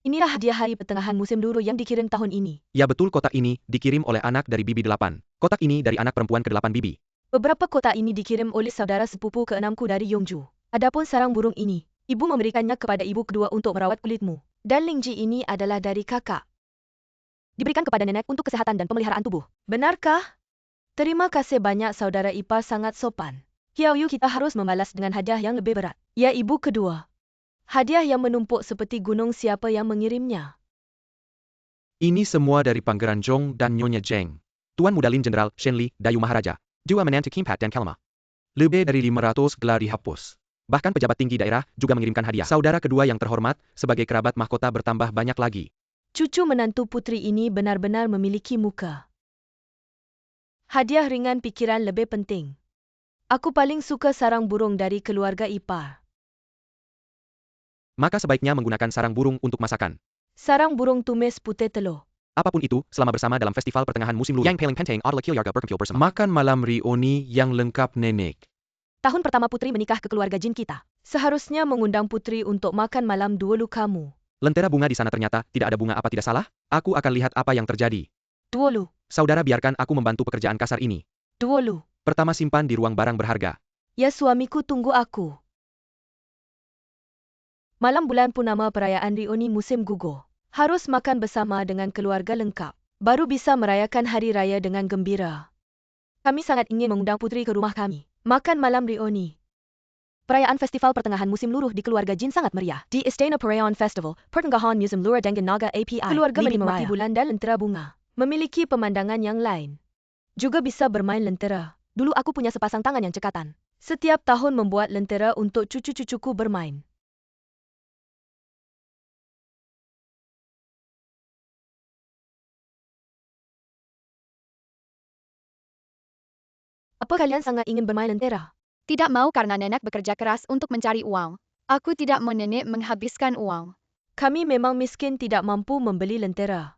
Inilah hadiah hari pertengahan musim duru yang dikirim tahun ini. Ya betul, kotak ini dikirim oleh anak dari Bibi 8. Kotak ini dari anak perempuan ke-8 Bibi. Beberapa kotak ini dikirim oleh saudara sepupu ke-6ku dari Yongju. Adapun sarang burung ini, ibu memberikannya kepada ibu kedua untuk merawat kulitmu. Dan Lingji ini adalah dari kakak. Diberikan kepada nenek untuk kesehatan dan pemeliharaan tubuh. Benarkah? Terima kasih banyak saudara ipar, sangat sopan. Xiao Yu, kita harus membalas dengan hadiah yang lebih berat. Ya ibu kedua. Hadiah yang menumpuk seperti gunung, siapa yang mengirimnya? Ini semua dari Pangeran Zhong dan Nyonya Zheng. Tuan Muda Lin Jenderal Shen Li, Dayu Maharaja. Jiwa menantu Kimpat dan Kalma. Lebih dari 500 gelar dihapus. Bahkan pejabat tinggi daerah juga mengirimkan hadiah. Saudara kedua yang terhormat, sebagai kerabat mahkota bertambah banyak lagi. Cucu menantu putri ini benar-benar memiliki muka. Hadiah ringan, pikiran lebih penting. Aku paling suka sarang burung dari keluarga ipar. Maka sebaiknya menggunakan sarang burung untuk masakan. Sarang burung tumis putih telur. Apapun itu, selama bersama dalam festival pertengahan musim luruh. Yang paling penting adalah keluarga berkumpul bersama. Makan malam reuni yang lengkap nenek. Tahun pertama putri menikah ke keluarga Jin kita. Seharusnya mengundang putri untuk makan malam dulu kamu. Lentera bunga di sana, ternyata tidak ada bunga, apa tidak salah? Aku akan lihat apa yang terjadi. Dulu. Saudara, biarkan aku membantu pekerjaan kasar ini. Dulu. Pertama, simpan di ruang barang berharga. Ya suamiku, tunggu aku. Malam bulan purnama perayaan reuni musim gugur. Harus makan bersama dengan keluarga lengkap. Baru bisa merayakan hari raya dengan gembira. Kami sangat ingin mengundang putri ke rumah kami. Makan malam reuni. Perayaan festival pertengahan musim luruh di keluarga Jin sangat meriah. Di Istana Perayaan Festival, Pertengahan Musim Luruh dengan Naga API. Keluarga menikmati bulan dan lentera bunga. Memiliki pemandangan yang lain. Juga bisa bermain lentera. Dulu aku punya sepasang tangan yang cekatan. Setiap tahun membuat lentera untuk cucu-cucuku bermain. Apa kalian sangat ingin bermain lentera? Tidak mau karena nenek bekerja keras untuk mencari uang. Aku tidak mau nenek menghabiskan uang. Kami memang miskin, tidak mampu membeli lentera.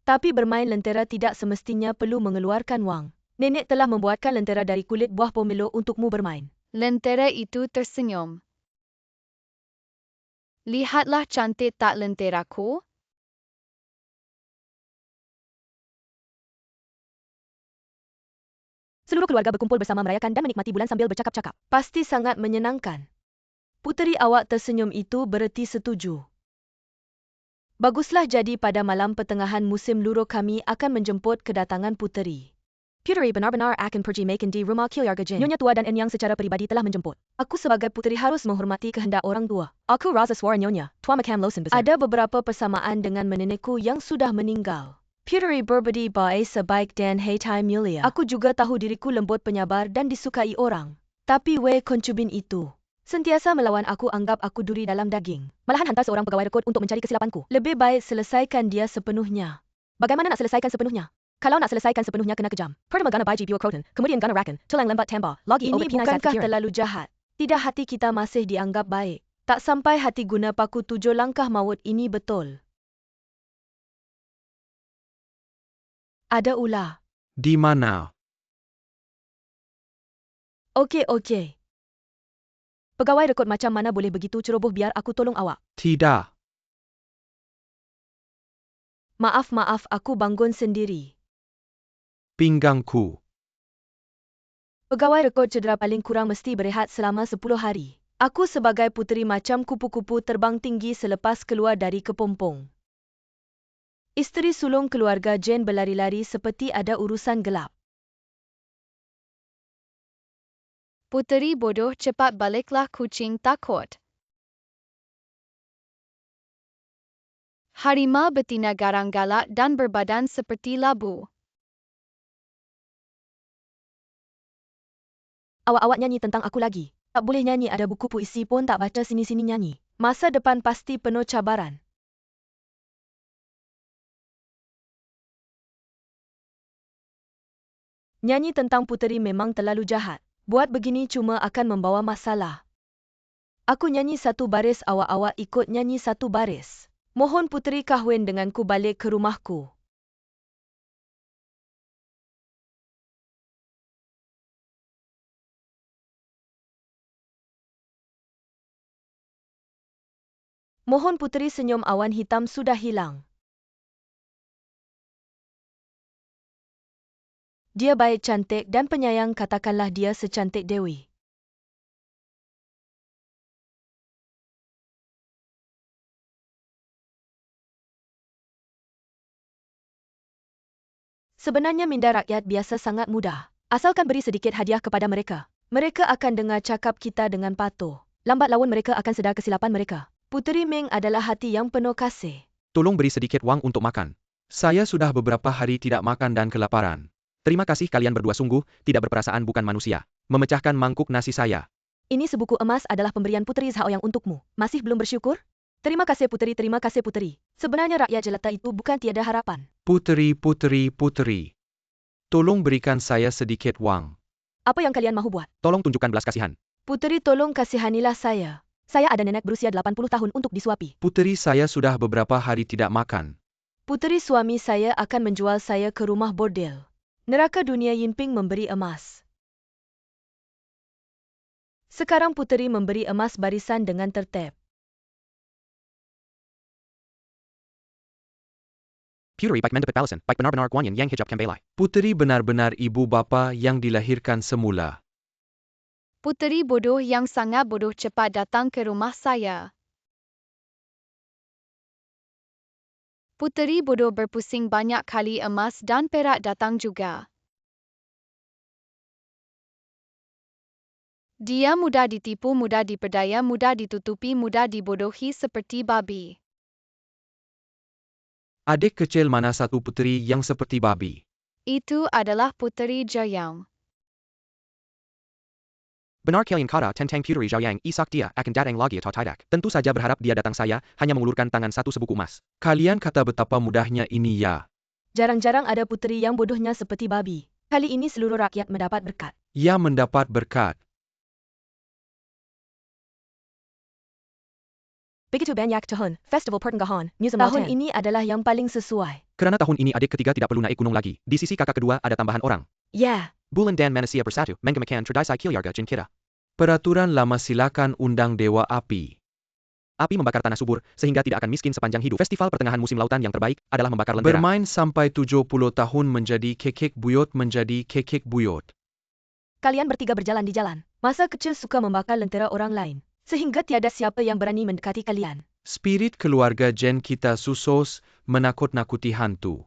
Tapi bermain lentera tidak semestinya perlu mengeluarkan wang. Nenek telah membuatkan lentera dari kulit buah pomelo untukmu bermain. Lentera itu tersenyum. Lihatlah cantik tak lenteraku? Seluruh keluarga berkumpul bersama merayakan dan menikmati bulan sambil bercakap-cakap. Pasti sangat menyenangkan. Puteri awak tersenyum itu bererti setuju. Baguslah, jadi pada malam pertengahan musim luruh kami akan menjemput kedatangan puteri. Puteri benar-benar akan pergi makan di rumah keluarga Jin. Nyonya tua dan Enyang secara pribadi telah menjemput. Aku sebagai puteri harus menghormati kehendak orang tua. Aku rasa suara Nyonya Tua Makam Losen besar. Ada beberapa persamaan dengan menenekku yang sudah meninggal. Puteri berbudi baik, sebaik dan hati mulia. Aku juga tahu diriku lembut, penyabar dan disukai orang. Tapi Wei Koncubin itu sentiasa melawan aku, anggap aku duri dalam daging. Malahan hantar seorang pegawai rekod untuk mencari kesilapanku. Lebih baik selesaikan dia sepenuhnya. Bagaimana nak selesaikan sepenuhnya? Kalau nak selesaikan sepenuhnya kena kejam. Pertama gana biji biwa kroton, kemudian gana rakan, tulang lembat tambah, lagi ini bukankah terlalu jahat? Tidak, hati kita masih dianggap baik. Tak sampai hati guna paku 7 langkah maut ini betul. Ada ular. Di mana? Okey. Pegawai rekod macam mana boleh begitu ceroboh, biar aku tolong awak. Tidak. Maaf, aku bangun sendiri. Pinggangku. Pegawai rekod cedera paling kurang mesti berehat selama 10 hari. Aku sebagai puteri macam kupu-kupu terbang tinggi selepas keluar dari kepompong. Isteri sulung keluarga Jin berlari-lari seperti ada urusan gelap. Puteri bodoh, cepat baliklah, kucing takut. Harimau betina garang galak dan berbadan seperti labu. Awak nyanyi tentang aku lagi. Tak boleh nyanyi, ada buku puisi pun tak baca, sini-sini nyanyi. Masa depan pasti penuh cabaran. Nyanyi tentang puteri memang terlalu jahat. Buat begini cuma akan membawa masalah. Aku nyanyi satu baris, awak ikut nyanyi satu baris. Mohon puteri kahwin denganku, balik ke rumahku. Mohon puteri senyum, awan hitam sudah hilang. Dia baik, cantik dan penyayang, katakanlah dia secantik Dewi. Sebenarnya minda rakyat biasa sangat mudah. Asalkan beri sedikit hadiah kepada mereka. Mereka akan dengar cakap kita dengan patuh. Lambat laun mereka akan sedar kesilapan mereka. Puteri Ming adalah hati yang penuh kasih. Tolong beri sedikit wang untuk makan. Saya sudah beberapa hari tidak makan dan kelaparan. Terima kasih, kalian berdua sungguh tidak berperasaan, bukan manusia. Memecahkan mangkuk nasi saya. Ini sebuku emas adalah pemberian Puteri Zhaoyang untukmu. Masih belum bersyukur? Terima kasih Puteri, terima kasih Puteri. Sebenarnya rakyat jelata itu bukan tiada harapan. Puteri. Tolong berikan saya sedikit wang. Apa yang kalian mahu buat? Tolong tunjukkan belas kasihan. Puteri, tolong kasihanilah saya. Saya ada nenek berusia 80 tahun untuk disuapi. Puteri, saya sudah beberapa hari tidak makan. Puteri, suami saya akan menjual saya ke rumah bordel. Neraka dunia Yinping memberi emas. Sekarang Puteri memberi emas barisan dengan tertib. Puteri baik mendapat balasan, baik benar-benar Guanyin yang hijab kembali. Puteri benar-benar ibu bapa yang dilahirkan semula. Puteri bodoh yang sangat bodoh cepat datang ke rumah saya. Puteri bodoh berpusing banyak kali, emas dan perak datang juga. Dia mudah ditipu, mudah diperdaya, mudah ditutupi, mudah dibodohi seperti babi. Adik kecil mana satu puteri yang seperti babi? Itu adalah Puteri Zhaoyang. Benar kalian kata tentang Puteri Zhaoyang, isak dia akan datang lagi atau tidak? Tentu saja berharap dia datang, saya hanya mengulurkan tangan satu sebuku emas. Kalian kata betapa mudahnya ini ya. Jarang-jarang ada puteri yang bodohnya seperti babi. Kali ini seluruh rakyat mendapat berkat. Ya, mendapat berkat. Begitu banyak tahun, Festival Pertengahan, Museum Tahun ini adalah yang paling sesuai. Karena tahun ini adik ketiga tidak perlu naik gunung lagi. Di sisi kakak kedua ada tambahan orang. Ya, Bulan dan manusia bersatu, menggemakan tradisi keluarga jin kita. Peraturan lama, silakan undang dewa api. Api membakar tanah subur, sehingga tidak akan miskin sepanjang hidup. Festival pertengahan musim lautan yang terbaik adalah membakar lentera. Bermain sampai 70 tahun menjadi kekek buyut. kalian bertiga berjalan di jalan. Masa kecil suka membakar lentera orang lain. Sehingga tiada siapa yang berani mendekati kalian. Spirit keluarga Jen kita susos, menakut-nakuti hantu.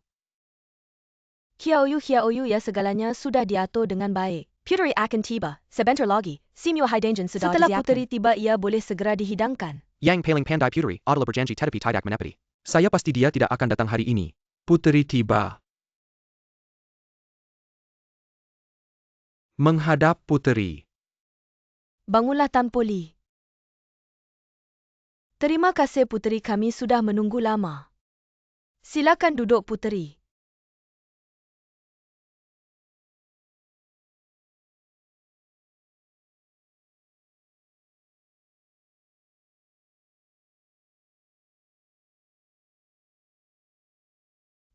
Hiaoyu ya, segalanya sudah diatur dengan baik. Puteri akan tiba, sebentar lagi. Simyo Haidangen sudah Setelah disiapkan. Puteri tiba, ia boleh segera dihidangkan. Yang paling pandai Puteri adalah berjanji tetapi tidak menepati. Saya pasti dia tidak akan datang hari ini. Puteri tiba. Menghadap Puteri. Bangunlah Tanpo Li. Terima kasih Puteri, kami sudah menunggu lama. Silakan duduk Puteri.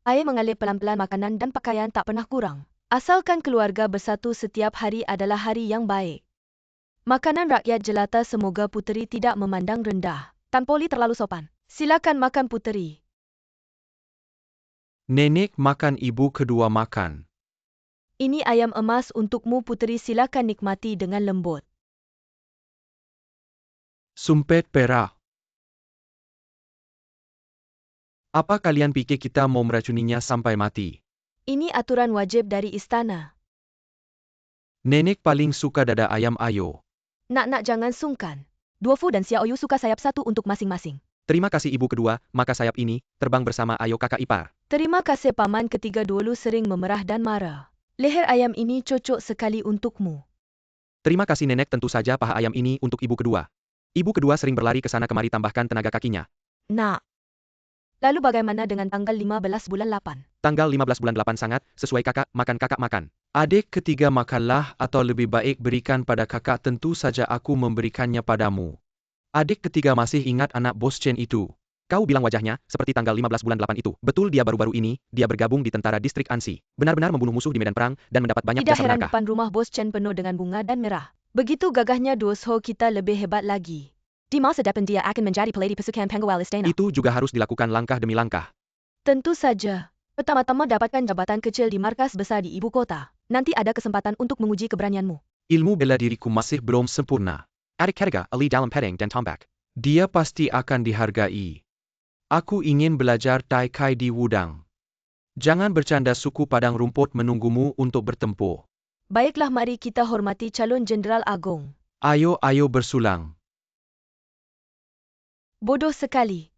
Air mengalir pelan-pelan, makanan dan pakaian tak pernah kurang. Asalkan keluarga bersatu setiap hari adalah hari yang baik. Makanan rakyat jelata, semoga Puteri tidak memandang rendah. Tanpo Li terlalu sopan. Silakan makan Puteri. Nenek makan, ibu kedua makan. Ini ayam emas untukmu Puteri, silakan nikmati dengan lembut. Sumpit perak. Apa kalian pikir kita mau meracuninya sampai mati? Ini aturan wajib dari istana. Nenek paling suka dada ayam, ayo. Nak jangan sungkan. Duofu dan Xiaoyu suka sayap satu untuk masing-masing. Terima kasih ibu kedua, maka sayap ini terbang bersama ayo kakak ipar. Terima kasih paman ketiga, dulu sering memerah dan marah. Leher ayam ini cocok sekali untukmu. Terima kasih nenek, tentu saja paha ayam ini untuk ibu kedua. Ibu kedua sering berlari ke sana kemari, tambahkan tenaga kakinya. Nak. Lalu bagaimana dengan tanggal 15 bulan 8? Tanggal 15 bulan 8 sangat sesuai, kakak makan. Adik ketiga makanlah, atau lebih baik berikan pada kakak, tentu saja aku memberikannya padamu. Adik ketiga masih ingat anak bos Chen itu? Kau bilang wajahnya seperti tanggal 15 bulan 8 itu. Betul, dia baru-baru ini, dia bergabung di tentara distrik Ansi. Benar-benar membunuh musuh di medan perang dan mendapat banyak Tidak jasa heran berharga. depan rumah bos Chen penuh dengan bunga dan merah. Begitu gagahnya Duosho kita lebih hebat lagi. Di masa depan dia akan menjadi peliti pasukan pengawal istana. Itu juga harus dilakukan langkah demi langkah. Tentu saja. Pertama-tama dapatkan jabatan kecil di markas besar di ibu kota. Nanti ada kesempatan untuk menguji keberanianmu. Ilmu bela diriku masih belum sempurna. Adik Ketiga, Ali dalam pedang dan tombak. Dia pasti akan dihargai. Aku ingin belajar Tai Kai di Wudang. Jangan bercanda, suku Padang Rumput menunggumu untuk bertempur. Baiklah, mari kita hormati calon Jenderal Agung. Ayo bersulang. Bodoh sekali.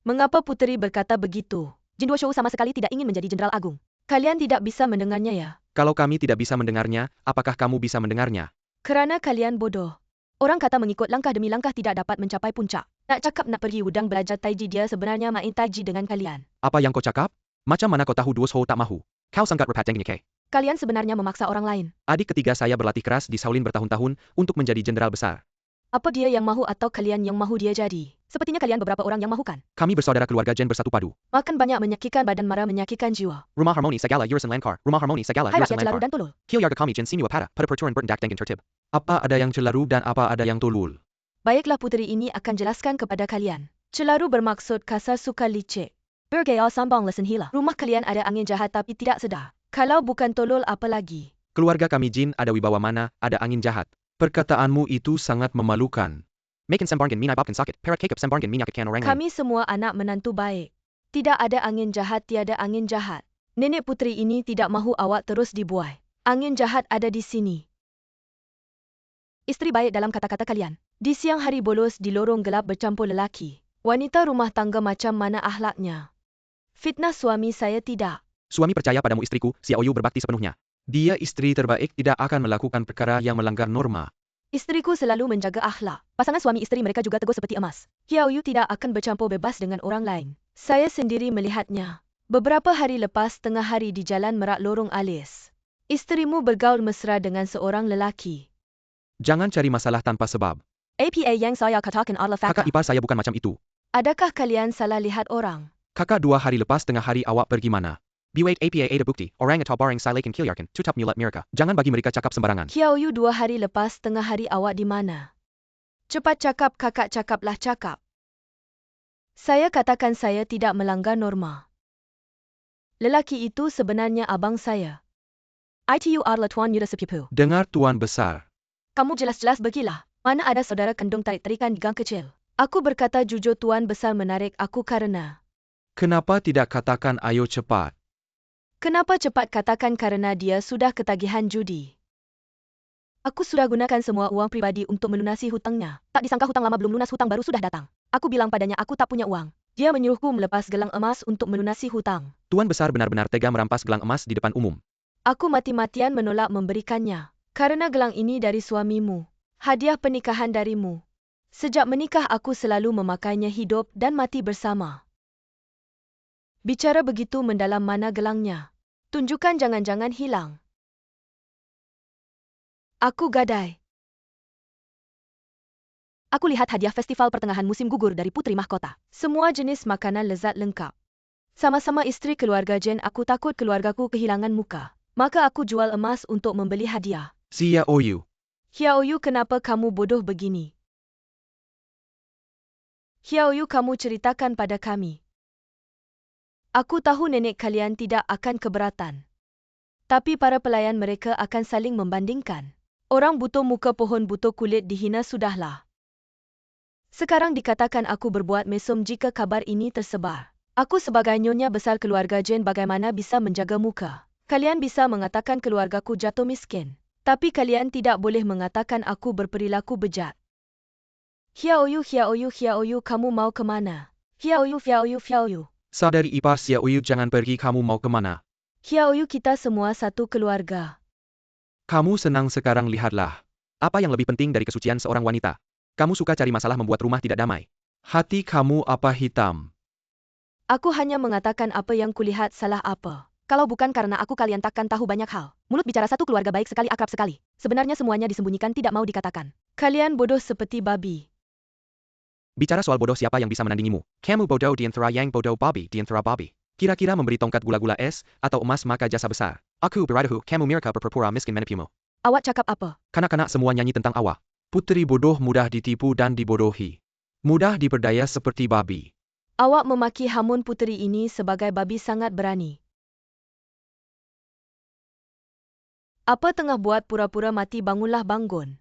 Mengapa puteri berkata begitu? Jin Duo Shou sama sekali tidak ingin menjadi Jenderal Agung. Kalian tidak bisa mendengarnya ya? Kalau kami tidak bisa mendengarnya, apakah kamu bisa mendengarnya? Kerana kalian bodoh. Orang kata mengikut langkah demi langkah tidak dapat mencapai puncak. Nak cakap nak pergi Wudang belajar taiji, dia sebenarnya main taiji dengan kalian. Apa yang kau cakap? Macam mana kau tahu Duo Shou tak mahu? Kau sangat repat dengannya, Kay. Kalian sebenarnya memaksa orang lain. Adik ketiga saya berlatih keras di Shaolin bertahun-tahun untuk menjadi jenderal besar. Apa dia yang mahu atau kalian yang mahu dia jadi? Sepertinya kalian beberapa orang yang mahukan. Kami bersaudara keluarga Jen bersatu padu. Makan banyak menyakitkan badan, marah menyakitkan jiwa. Rumah harmoni segala urusan Lankar. Rumah harmoni segala Hai urusan rakyat celaru Lankar. dan tolol. Kilyarga kami Jen sinua pada perturan bertindak dengan tertib. Apa ada yang celaru dan apa ada yang tolol? Baiklah, puteri ini akan jelaskan kepada kalian. Celaru bermaksud kasar, suka licik. Bergaya sambang lesen hila. Rumah kalian ada angin jahat tapi tidak sedar. Kalau bukan tolol apa lagi? Keluarga kami Jin ada wibawa mana, ada angin jahat. Perkataanmu itu sangat memalukan. Makin sembarangin minai babkan sakit. Perat kekep sembarangin minyak ikan orang lain. Kami semua anak menantu baik. Tidak ada angin jahat, tiada angin jahat. Nenek puteri ini tidak mahu awak terus dibuai. Angin jahat ada di sini. Isteri baik dalam kata-kata kalian. Di siang hari bolos di lorong gelap bercampur lelaki. Wanita rumah tangga macam mana akhlaknya? Fitnah suami saya tidak. Suami percaya padamu istriku, Xiaoyu berbakti sepenuhnya. Dia istri terbaik, tidak akan melakukan perkara yang melanggar norma. Istriku selalu menjaga akhlak. Pasangan suami isteri mereka juga teguh seperti emas. Xiaoyu tidak akan bercampur bebas dengan orang lain. Saya sendiri melihatnya. Beberapa hari lepas tengah hari di Jalan Merak Lorong Alis. Isterimu bergaul mesra dengan seorang lelaki. Jangan cari masalah tanpa sebab. Apa yang saya katakan adalah fakta. Kakak ipar saya bukan macam itu. Adakah kalian salah lihat orang? Kakak 2 hari lepas tengah hari awak pergi mana? Buat apa ada bukti, orang atau barang silakan kilyarkan, tutap mulut mereka. Jangan bagi mereka cakap sembarangan. Xiaoyu 2 hari lepas tengah hari awak di mana? Cepat cakap, kakak, cakaplah cakap. Saya katakan saya tidak melanggar norma. Lelaki itu sebenarnya abang saya. Itu adalah Tuan Yuda Sepupu. Dengar Tuan Besar. Kamu jelas-jelas bergila. Mana ada saudara kandung tarik-tarikan di gang kecil. Aku berkata jujur, Tuan Besar menarik aku karena... Kenapa tidak katakan ayo cepat? Kenapa cepat katakan karena dia sudah ketagihan judi. Aku sudah gunakan semua uang pribadi untuk melunasi hutangnya. Tak disangka hutang lama belum lunas, hutang baru sudah datang. Aku bilang padanya aku tak punya uang. Dia menyuruhku melepas gelang emas untuk melunasi hutang. Tuan Besar benar-benar tega merampas gelang emas di depan umum. Aku mati-matian menolak memberikannya. Karena gelang ini dari suamimu. Hadiah pernikahan darimu. Sejak menikah aku selalu memakainya hidup dan mati bersama. Bicara begitu mendalam, mana gelangnya? Tunjukkan, jangan-jangan hilang. Aku gadai. Aku lihat hadiah festival pertengahan musim gugur dari Puteri Mahkota. Semua jenis makanan lezat lengkap. Sama-sama isteri keluarga Jen, aku takut keluargaku kehilangan muka. Maka aku jual emas untuk membeli hadiah. Xiaoyu. Xiaoyu, kenapa kamu bodoh begini? Xiaoyu, kamu ceritakan pada kami. Aku tahu nenek kalian tidak akan keberatan. Tapi para pelayan mereka akan saling membandingkan. Orang butuh muka pohon butuh kulit dihina sudahlah. Sekarang dikatakan aku berbuat mesum jika kabar ini tersebar. Aku sebagai nyonya besar keluarga Jen bagaimana bisa menjaga muka? Kalian bisa mengatakan keluargaku jatuh miskin. Tapi kalian tidak boleh mengatakan aku berperilaku bejat. Xiaoyu, Xiaoyu, Xiaoyu, kamu mau kemana? Xiaoyu, Xiaoyu, Xiaoyu. Saudari ipar Xiaoyu, jangan pergi, kamu mau kemana? Xiaoyu, kita semua satu keluarga. Kamu senang sekarang, lihatlah. Apa yang lebih penting dari kesucian seorang wanita? Kamu suka cari masalah, membuat rumah tidak damai. Hati kamu apa hitam? Aku hanya mengatakan apa yang kulihat, salah apa. Kalau bukan karena aku kalian takkan tahu banyak hal. Mulut bicara satu keluarga baik sekali, akrab sekali. Sebenarnya semuanya disembunyikan, tidak mau dikatakan. Kalian bodoh seperti babi. Bicara soal bodoh, siapa yang bisa menandingimu? Kamu bodoh di antara yang bodoh, babi di antara babi. Kira-kira memberi tongkat gula-gula es atau emas maka jasa besar. Aku beradahu, kamu mereka berpura-pura miskin menipumu. Awak cakap apa? Kanak-kanak semua nyanyi tentang awak. Puteri bodoh mudah ditipu dan dibodohi. Mudah diperdaya seperti babi. Awak memaki hamun puteri ini sebagai babi sangat berani. Apa tengah buat pura-pura mati? Bangunlah, bangun.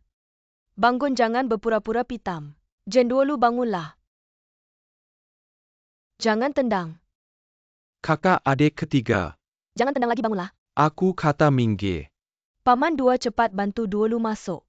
Bangun, jangan berpura-pura pitam. Jenduolu, bangunlah. Jangan tendang. Kakak adik ketiga. Jangan tendang lagi, bangunlah. Aku kata minggir. Paman dua cepat bantu Duolu masuk.